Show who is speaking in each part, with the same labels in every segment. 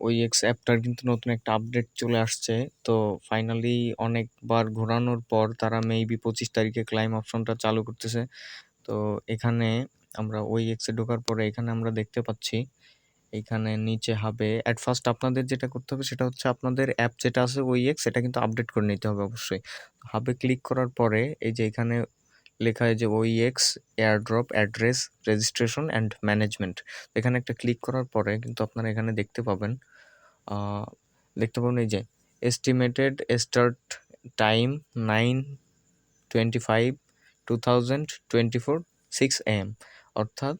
Speaker 1: OEX অ্যাপটার কিন্তু নতুন একটা আপডেট চলে আসছে। তো ফাইনালি অনেকবার ঘোরানোর পর তারা মেবি 25 তারিখে ক্লাইম অপশনটা চালু করতেছে। তো এখানে আমরা OEX এ ঢোকার পরে এখানে আমরা দেখতে পাচ্ছি, এইখানে নিচে হাবে এট ফার্স্ট আপনাদের যেটা করতে হবে সেটা হচ্ছে আপনাদের অ্যাপ যেটা আছে OEX এটা কিন্তু আপডেট করে নিতে হবে অবশ্যই। হাবে ক্লিক করার পরে এই যে এখানে লেখা আছে যে OEX airdrop address registration and management. এখানে একটা ক্লিক করার পরে কিন্তু আপনারা এখানে দেখতে পাবেন এই যে এস্টিমেটেড স্টার্ট টাইম 9/25/2024 6 AM, অর্থাৎ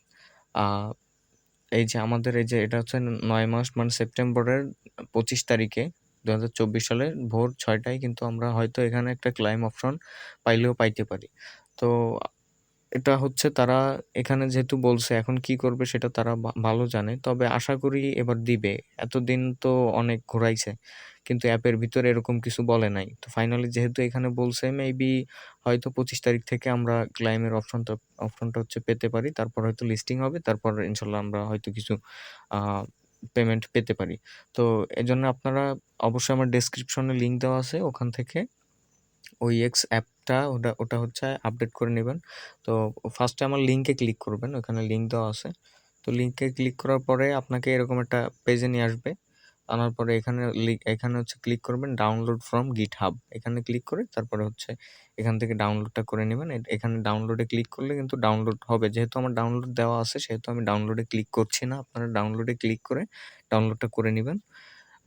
Speaker 1: এই যে আমাদের এই যে এটা হচ্ছে 9 মাস মানে সেপ্টেম্বরের 25 তারিখে 2024 সালের ভোর 6টায় কিন্তু আমরা হয়তো এখানে একটা ক্লাইম অপশন পাইলেও পাইতে পারি। তো এটা হচ্ছে তারা এখানে যেহেতু বলছে এখন কি করবে সেটা তারা ভালো জানে, তবে আশা করি এবার দিবে। এতদিন তো অনেক ঘোরাইছে কিন্তু অ্যাপের ভিতরে এরকম কিছু বলে নাই। তো ফাইনালি যেহেতু এখানে বলছে মেবি হয়তো 25 তারিখ থেকে আমরা ক্লাইমের অপশনটা হচ্ছে পেতে পারি, তারপর হয়তো লিস্টিং হবে, তারপর ইনশাল্লাহ আমরা হয়তো কিছু পেমেন্ট পেতে পারি। তো এজন্য আপনারা অবশ্যই আমার ডেসক্রিপশনে লিঙ্ক দেওয়া আছে, ওখান থেকে OEX অ্যাপটা ওটা হচ্ছে আপডেট করে নেবেন। তো ফার্স্টে আমার লিঙ্কে ক্লিক করবেন, ওখানে লিঙ্ক দেওয়া আছে। তো লিঙ্কে ক্লিক করার পরে আপনাকে এরকম একটা পেজে নিয়ে আসবে। আনার পরে এখানে হচ্ছে ক্লিক করবেন ডাউনলোড ফ্রম গিটহাব, এখানে ক্লিক করে তারপরে হচ্ছে এখান থেকে ডাউনলোডটা করে নেবেন। এখানে ডাউনলোডে ক্লিক করলে কিন্তু ডাউনলোড হবে, যেহেতু আমার ডাউনলোড দেওয়া আছে সেহেতু আমি ডাউনলোডে ক্লিক করছি না। আপনারা ডাউনলোডে ক্লিক করে ডাউনলোডটা করে নেবেন।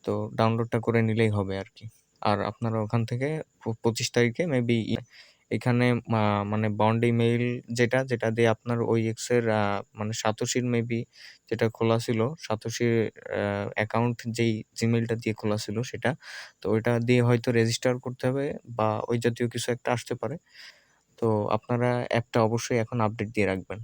Speaker 1: তো ডাউনলোডটা করে নিলেই হবে আর কি। আর আপনারা ওখান থেকে 25 তারিখে মেবি এখানে মানে বন্ড ইমেইল যেটা দিয়ে আপনার OEX এর মানে সাতোশির মেবি যেটা খোলা ছিল, সাতোশির অ্যাকাউন্ট যেই জিমেইলটা দিয়ে খোলা ছিল সেটা, তো ওইটা দিয়ে হয়তো রেজিস্টার করতে হবে বা ওই জাতীয় কিছু একটা আসতে পারে। তো আপনারা অ্যাপটা অবশ্যই এখন আপডেট দিয়ে রাখবেন।